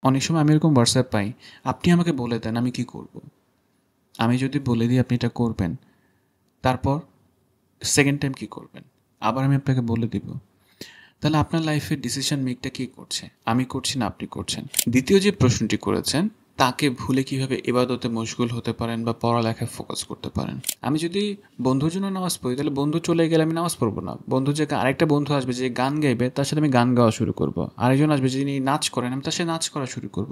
অনেক সময় আমি এরকম WhatsApp পাই, আপনি আমাকে বলে দেন আমি কি করব? আমি যদি বলে দিই আপনি এটা করবেন, তারপর সেকেন্ড টাইম কি করবেন? আবার আমি আপনাকে বলে দিব। তাহলে আপনার লাইফের ডিসিশন মেকটা কে করছে? আমি করছি না আপনি করছেন? দ্বিতীয় যে প্রশ্নটি করেছেন, তাকে ভুলে কিভাবে ইবাদতে মশগুল হতে পারেন বা পড়ালেখায় ফোকাস করতে পারেন? আমি যদি বন্ধুর জন্য নামাজ পড়ি, তাহলে বন্ধু চলে গেলে আমি নামাজ পড়বো না। বন্ধু যে আরেকটা বন্ধু আসবে যে গান গাইবে, তার সাথে আমি গান গাওয়া শুরু করব। আরেকজন আসবে যিনি নাচ করেন, আমি তার সাথে নাচ করা শুরু করব।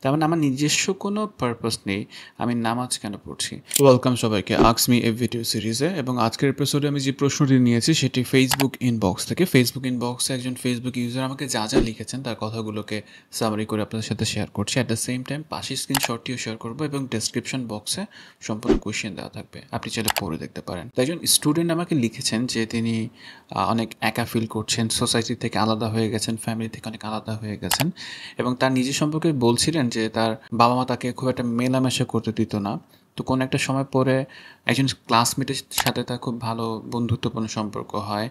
তার মানে আমার নিজস্ব কোনো পারপাস নেই আমি নামাজ কেন পড়ছি। ওয়েলকাম সবাইকে আস্ক মি এ ভিডিও সিরিজে। এবং আজকের এপিসোডে আমি যে প্রশ্নটি নিয়েছি সেটি ফেসবুক ইনবক্স থেকে। ফেসবুক ইনবক্সে একজন ফেসবুক ইউজার আমাকে যা যা লিখেছেন তার কথাগুলোকে সামারি করে আপনাদের সাথে শেয়ার করছি। অ্যাট দ্য সেম টাইম পাশে স্ক্রিনশটটিও শেয়ার করবো এবং ডেসক্রিপশন বক্সে সম্পূর্ণ কোয়েশ্চেন দেওয়া থাকবে, আপনি চাইলে পড়ে দেখতে পারেন। তো একজন স্টুডেন্ট আমাকে লিখেছেন যে তিনি অনেক একা ফিল করছেন, সোসাইটি থেকে আলাদা হয়ে গেছেন, ফ্যামিলি থেকে অনেক আলাদা হয়ে গেছেন এবং তার নিজের সম্পর্কে বলছিলেন যে তার বাবা মা তাকে খুব একটা মেলামেশা করতে দিত না। তো কোনো একটা সময় পরে একজন ক্লাসমেটের সাথে তার খুব ভালো বন্ধুত্বপূর্ণ সম্পর্ক হয়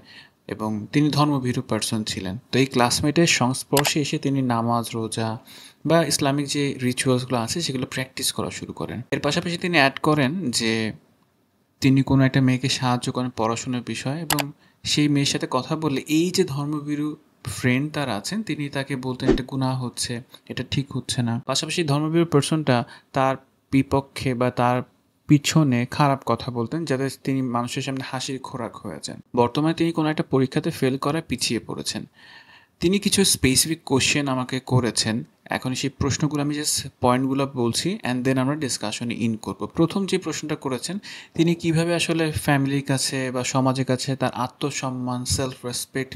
এবং তিনি ধর্মভীরু পার্সন ছিলেন। তো এই ক্লাসমেটের সংস্পর্শে এসে তিনি নামাজ, রোজা বা ইসলামিক যে রিচুয়ালসগুলো আছে সেগুলো প্র্যাকটিস করা শুরু করেন। এর পাশাপাশি তিনি অ্যাড করেন যে তিনি কোনো একটা মেয়েকে সাহায্য করেন পড়াশোনার বিষয়ে এবং সেই মেয়ের সাথে কথা বললে এই যে ধর্মভীরু ফ্রেন্ড তার আছেন তিনি তাকে বলতেন এটা গুনাহ হচ্ছে, এটা ঠিক হচ্ছে না। পাশাপাশি ধর্মভীরু পার্সনটা তার বিপক্ষে বা তার পিছনে খারাপ কথা বলতেন যাতে তিনি মানুষের সামনে হাসির খোরাক হয়ে যান। বর্তমানে তিনি কোনো একটা পরীক্ষাতে ফেল করায় পিছিয়ে পড়েছেন। তিনি কিছু স্পেসিফিক কোশ্চেন আমাকে করেছেন। এখন সেই প্রশ্নগুলো আমি জাস্ট পয়েন্টগুলো বলছি অ্যান্ড দেন আমরা ডিসকাশনে ইন করব। প্রথম যে প্রশ্নটা করেছেন, তিনি কিভাবে আসলে ফ্যামিলির কাছে বা সমাজের কাছে তার আত্মসম্মান, সেলফ রেসপেক্ট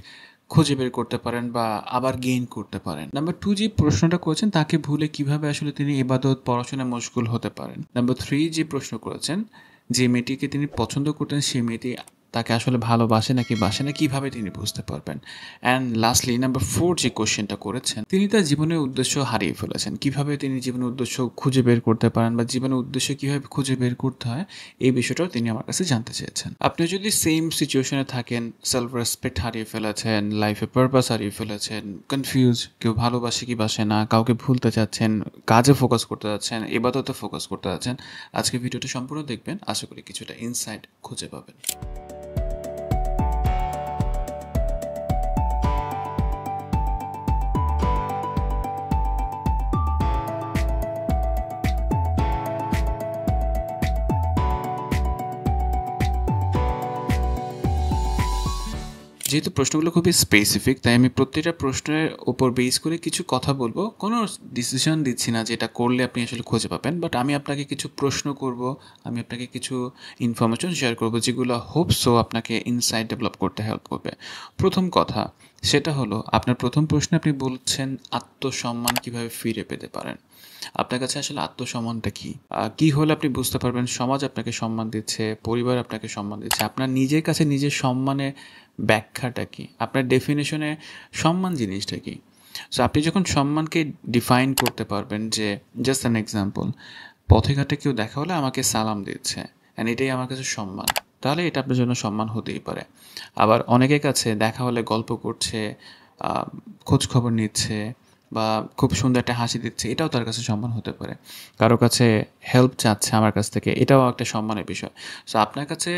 খুঁজে বের করতে পারেন বা আবার গেইন করতে পারেন। নাম্বার 2 যে প্রশ্নটা করেছেন, তাকে ভুলে কিভাবে আসলে তিনি ইবাদত, পড়াশোনায় মশগুল হতে পারেন। নাম্বার 3 যে প্রশ্ন করেছেন, যে মেয়েটিকে তিনি পছন্দ করতেন সেই মেয়েটি তাকে আসলে ভালোবাসে নাকি বাসে না, কিভাবে তিনি বুঝতে পারবেন। অ্যান্ড লাস্টলি নাম্বার 4 যে কোশ্চেনটা করেছেন, তিনি তার জীবনের উদ্দেশ্য হারিয়ে ফেলেছেন, কিভাবে তিনি জীবনের উদ্দেশ্য খুঁজে বের করতে পারেন বা জীবনের উদ্দেশ্য কিভাবে খুঁজে বের করতে হয় এই বিষয়টাও তিনি আমার কাছে জানতে চেয়েছেন। আপনি যদি সেম সিচুয়েশনে থাকেন, সেলফ রেসপেক্ট হারিয়ে ফেলেছেন, লাইফে পারপাস হারিয়ে ফেলেছেন, কনফিউজ, কেউ ভালোবাসে কি বাসে না, কাউকে ভুলতে চাচ্ছেন, কাজে ফোকাস করতে যাচ্ছেন, ইবাদতে ফোকাস করতে যাচ্ছেন, আজকে ভিডিওটা সম্পূর্ণ দেখবেন, আশা করি কিছুটা ইনসাইট খুঁজে পাবেন। যেহেতু প্রশ্নগুলো খুবই স্পেসিফিক, তাই আমি প্রত্যেকটা প্রশ্নের উপর বেস করে কিছু কথা বলবো। কোনো ডিসিশন দিচ্ছি না যে এটা করলে আপনি আসলে খুঁজে পাবেন, বাট আমি আপনাকে কিছু প্রশ্ন করব, আমি আপনাকে কিছু ইনফরমেশন শেয়ার করব যেগুলো হোপসো আপনাকে ইনসাইট ডেভেলপ করতে হেল্প করবে। প্রথম কথা সেটা হলো, আপনার প্রথম প্রশ্নে আপনি বলছেন আত্মসম্মান কিভাবে ফিরে পেতে পারেন। আপনার কাছে আসলে আত্মসম্মানটা কী? কী হলে আপনি বুঝতে পারবেন সমাজ আপনাকে সম্মান দিচ্ছে, পরিবার আপনাকে সম্মান দিচ্ছে, আপনার নিজের কাছে নিজের সম্মানের ব্যাখ্যাটা কী, আপনার ডেফিনেশনে সম্মান জিনিসটা কী। সো আপনি যখন সম্মানকে ডিফাইন করতে পারবেন যে জাস্ট অ্যান এক্সাম্পল, পথে ঘাটে কেউ দেখা হলে আমাকে সালাম দিচ্ছে অ্যান্ড এটাই আমার কাছে সম্মান, তাহলে এটা আপনার জন্য সম্মান হতেই পারে। আবার অনেকের কাছে দেখা হলে গল্প করছে, খোঁজ খবর নিচ্ছে বা খুব সুন্দর একটা হাসি দিচ্ছে, এটাও তার কাছে সম্মান হতে পারে। কারো কাছে হেল্প চাচ্ছে আমার কাছ থেকে, এটাও একটা সম্মানের বিষয়। সো আপনার কাছে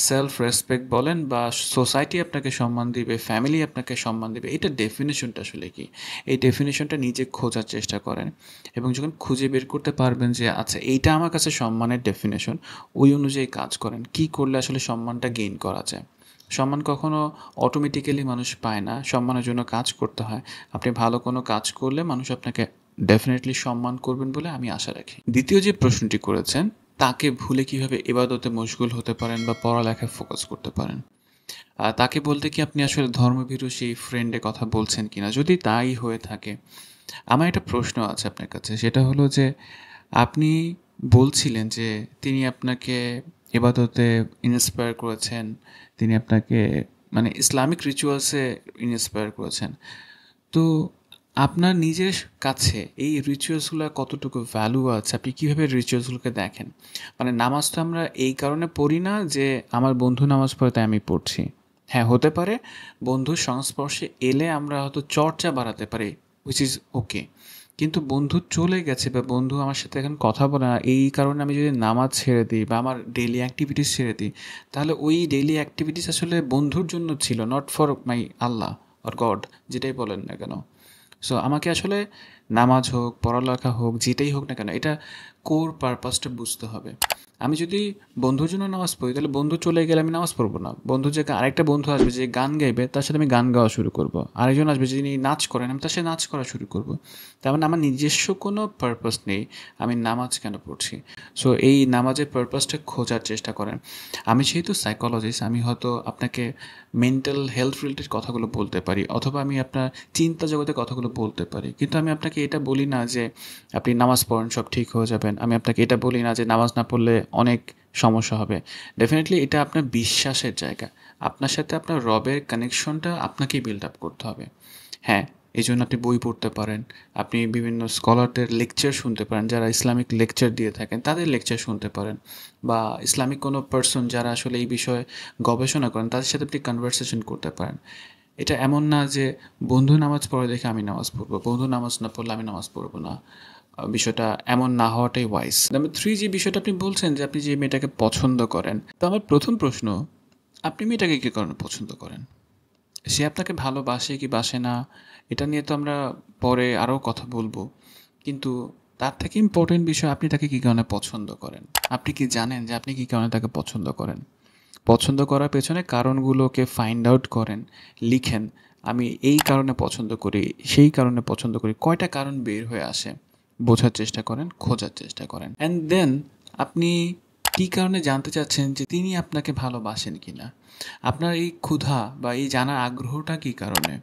সেলফ রেসপেক্ট বলেন বা সোসাইটি আপনাকে সম্মান দিবে, ফ্যামিলি আপনাকে সম্মান দিবে, এটা ডেফিনেশনটা আসলে কি, এই ডেফিনেশনটা নিজে খোঁজার চেষ্টা করেন এবং যখন খুঁজে বের করতে পারবেন যে আচ্ছা এইটা আমার কাছে সম্মানের ডেফিনেশন, ওই অনুযায়ী কাজ করেন। কি করলে আসলে সম্মানটা গেইন করা যায়। সম্মান কখনো অটোমেটিক্যালি মানুষ পায় না, সম্মানের জন্য কাজ করতে হয়। আপনি ভালো কোনো কাজ করলে মানুষ আপনাকে ডেফিনেটলি সম্মান করবেন বলে আমি আশা রাখি। দ্বিতীয় যে প্রশ্নটি করেছেন, তাকে ভুলে কিভাবে ইবাদতে মশগুল হতে পারেন বা পড়ালেখায় ফোকাস করতে পারেন। তাকে বলতে কি আপনি আসলে ধর্মভীরু সেই ফ্রেন্ডের কথা বলছেন কিনা? যদি তাই হয়ে থাকে, আমার একটা প্রশ্ন আছে আপনার কাছে, সেটা হলো যে আপনি বলছিলেন যে তিনি আপনাকে ইবাদতে ইন্সপায়ার করেছেন, তিনি আপনাকে মানে ইসলামিক রিচুয়ালসে ইন্সপায়ার করেছেন। তো আপনার নিজের কাছে এই রিচুয়ালসগুলো কতটুকু ভ্যালু আছে? আপনি কীভাবে রিচুয়ালসগুলোকে দেখেন? মানে নামাজ তো আমরা এই কারণে পড়ি না যে আমার বন্ধু নামাজ পড়ে তাই আমি পড়ছি। হ্যাঁ, হতে পারে বন্ধুর সংস্পর্শে এলে আমরা হয়তো চর্চা বাড়াতে পারি, হুইচ ইজ ওকে। কিন্তু বন্ধু চলে গেছে বা বন্ধু আমার সাথে এখন কথা বলে না, এই কারণে আমি যদি নামাজ ছেড়ে দিই বা আমার ডেইলি অ্যাক্টিভিটিস ছেড়ে দিই, তাহলে ওই ডেইলি অ্যাক্টিভিটিস আসলে বন্ধুর জন্য ছিল, not for my Allah or god, যেটাই বলেন না কেন। সো আমাকে আসলে নামাজ হোক, পড়ালেখা হোক, যেটাই হোক না কেন, এটা কোর পারপাসটা বুঝতে হবে। আমি যদি বন্ধুর জন্য নামাজ পড়ি, তাহলে বন্ধু চলে গেলে আমি নামাজ পড়বো না। বন্ধু যে আরেকটা বন্ধু আসবে যে গান গাইবে, তার সাথে আমি গান গাওয়া শুরু করব। আরেকজন আসবে যিনি নাচ করেন, আমি তার সাথে নাচ করা শুরু করব। তার মানে আমার নিজস্ব কোনো পারপাস নেই আমি নামাজ কেন পড়ছি। সো এই নামাজের পারপাসটা খোঁজার চেষ্টা করেন। আমি যেহেতু সাইকোলজিস্ট, আমি হয়তো আপনাকে মেন্টাল হেলথ রিলেটেড কথাগুলো বলতে পারি, অথবা আমি আপনার চিন্তা জগতের কথাগুলো বলতে পারি, কিন্তু আমি আপনাকে এটা বলি না যে আপনি নামাজ পড়েন সব ঠিক হয়ে যাবেন। আমি আপনাকে এটা বলি না যে নামাজ না পড়লে অনেক সমস্যা হবে। ডেফিনেটলি এটা আপনার বিশ্বাসের জায়গা। আপনার সাথে আপনার রবের কানেকশনটা আপনাকেই বিল্ড আপ করতে হবে। হ্যাঁ, এই জন্য আপনি বই পড়তে পারেন, আপনি বিভিন্ন স্কলারদের লেকচার শুনতে পারেন, যারা ইসলামিক লেকচার দিয়ে থাকেন তাদের লেকচার শুনতে পারেন, বা ইসলামিক কোনো পার্সন যারা আসলে এই বিষয়ে গবেষণা করেন তাদের সাথে আপনি কনভারসেশন করতে পারেন। এটা এমন না যে বন্ধু নামাজ পড়ে দেখে আমি নামাজ পড়বো, বন্ধু নামাজ না পড়লে আমি নামাজ পড়বো না। বিষয়টা এমন না হওয়াটাই ওয়াইজ। নাম্বার 3, যে বিষয়টা আপনি বলছেন যে আপনি যে মেয়েটাকে পছন্দ করেন, তো আমার প্রথম প্রশ্ন, আপনি মেয়েটাকে কী কারণে পছন্দ করেন? সে আপনাকে ভালোবাসে কি বাসে না, এটা নিয়ে তো আমরা পরে আরও কথা বলবো। কিন্তু তার থেকে ইম্পর্টেন্ট বিষয়, আপনি তাকে কী কারণে পছন্দ করেন। আপনি কি জানেন যে আপনি কী কারণে তাকে পছন্দ করেন? পছন্দ করার পেছনে কারণগুলোকে ফাইন্ড আউট করেন, লিখেন। আমি এই কারণে পছন্দ করি, সেই কারণে পছন্দ করি, কয়টা কারণ বের হয়ে আসে বোঝার চেষ্টা করেন, খোঁজার চেষ্টা করেন। অ্যান্ড দেন আপনি কী কারণে জানতে চাচ্ছেন যে তিনি আপনাকে ভালোবাসেন কি না। আপনার এই ক্ষুধা বা এই জানার আগ্রহটা কী কারণে।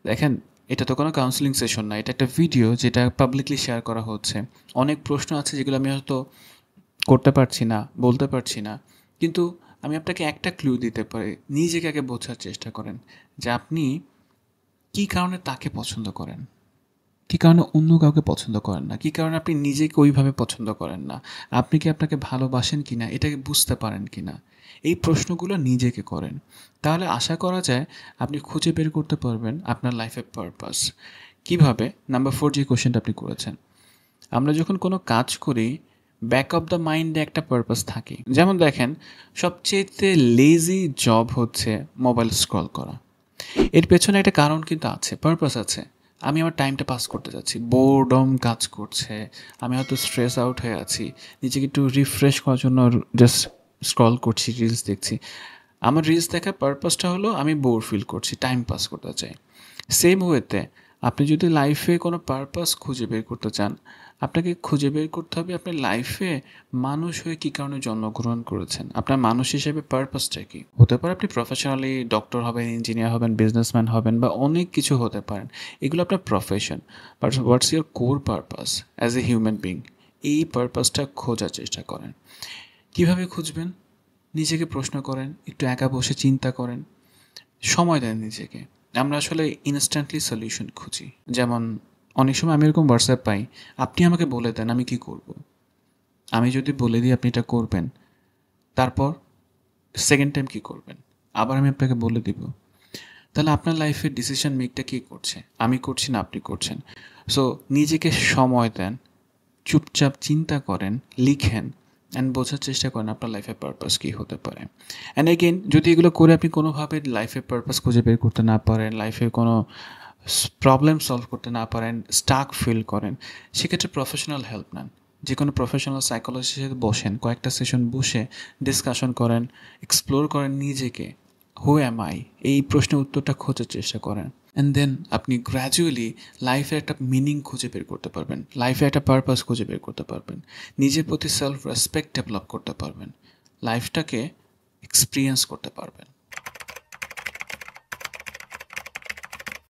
দেখেন, এটা তো কোনো কাউন্সেলিং সেশন না, এটা একটা ভিডিও যেটা পাবলিকলি শেয়ার করা হচ্ছে। অনেক প্রশ্ন আছে যেগুলো আমি হয়তো করতে পারছি না, বলতে পারছি না, কিন্তু আমি আপনাকে একটা ক্লু দিতে পারি। নিজেকে আগে বোঝার চেষ্টা করেন যে আপনি কী কারণে তাকে পছন্দ করেন, কী কারণে অন্য কাউকে পছন্দ করেন না, কী কারণে আপনি নিজেকে ওইভাবে পছন্দ করেন না, আপনি কি আপনাকে ভালোবাসেন কি না, এটাকে বুঝতে পারেন কি না। এই প্রশ্নগুলো নিজেকে করেন, তাহলে আশা করা যায় আপনি খুঁজে বের করতে পারবেন আপনার লাইফের পারপাস। কীভাবে? নাম্বার 4 যে কোয়েশ্চেনটা আপনি করেছেন, আমরা যখন কোনো কাজ করি, ব্যাক অফ দ্য মাইন্ডে একটা পারপাস থাকে। যেমন দেখেন, সবচেয়ে লেজি জব হচ্ছে মোবাইল স্ক্রল করা। এর পেছনে একটা কারণ কিন্তু আছে, পারপাস আছে। আমি আমার টাইমটা পাস করতে যাচ্ছি, বোরডম কাজ করছে, আমি হয়তো স্ট্রেস আউট হয়ে আছি, নিজেকে একটু রিফ্রেশ করার জন্য জাস্ট স্ক্রল করছি, রিলস দেখছি। আমার রিলস দেখার পারপাসটা হলো আমি বোর ফিল করছি, টাইম পাস করতে চাই। সেম ওয়েতে আপনি যদি লাইফে কোনো পারপাস খুঁজে বের করতে চান, আপনাকে খুঁজে বের করতে হবে আপনার লাইফে মানুষ হয়ে কী কারণে জন্মগ্রহণ করেছেন, আপনার মানুষ হিসেবে পারপাসটা কী। হতে পারে আপনি প্রফেশনালি ডক্টর হবেন, ইঞ্জিনিয়ার হবেন, বিজনেসম্যান হবেন, বা অনেক কিছু হতে পারেন, এগুলো আপনার profession. But what's your core purpose as a human being, এই পারপাসটা খোঁজার চেষ্টা করেন। কিভাবে খুঁজবেন? নিজেকে প্রশ্ন করেন, একটু একা বসে চিন্তা করেন, সময় দেন নিজেকে। আমরা আসলে ইনস্ট্যান্টলি সলিউশন খুঁজি। যেমন অনেক সময় আমি এরকম হোয়াটসঅ্যাপ পাই, আপনি আমাকে বলে দেন আমি কী করব। আমি যদি বলে দিই আপনি এটা করবেন, তারপর সেকেন্ড টাইম কী করবেন, আবার আমি আপনাকে বলে দিব। তাহলে আপনার লাইফের ডিসিশন মেকটা কী করছে? আমি করছি না আপনি করছেন। সো নিজেকে সময় দেন, চুপচাপ চিন্তা করেন, লিখেন, অ্যান্ড বোঝার চেষ্টা করেন আপনার লাইফের পারপাস কী হতে পারে। অ্যান্ড এগেন, যদি এগুলো করে আপনি কোনোভাবে লাইফের পারপাস খুঁজে বের করতে না পারেন, লাইফে কোনো প্রবলেম সলভ করতে না পারেন, স্টাক ফিল করেন, সেক্ষেত্রে প্রফেশনাল হেল্প নেন। যে কোনো প্রফেশনাল সাইকোলজিস্টের সাথে বসেন, কয়েকটা সেশন বসে ডিসকাশন করেন, এক্সপ্লোর করেন নিজেকে, হু অ্যাম আই, এই প্রশ্নের উত্তরটা খোঁজার চেষ্টা করেন। অ্যান্ড দেন আপনি গ্র্যাজুয়ালি লাইফে একটা মিনিং খুঁজে বের করতে পারবেন, লাইফে একটা পারপাস খুঁজে বের করতে পারবেন, নিজের প্রতি সেলফ রেসপেক্ট ডেভেলপ করতে পারবেন, লাইফটাকে এক্সপিরিয়েন্স করতে পারবেন।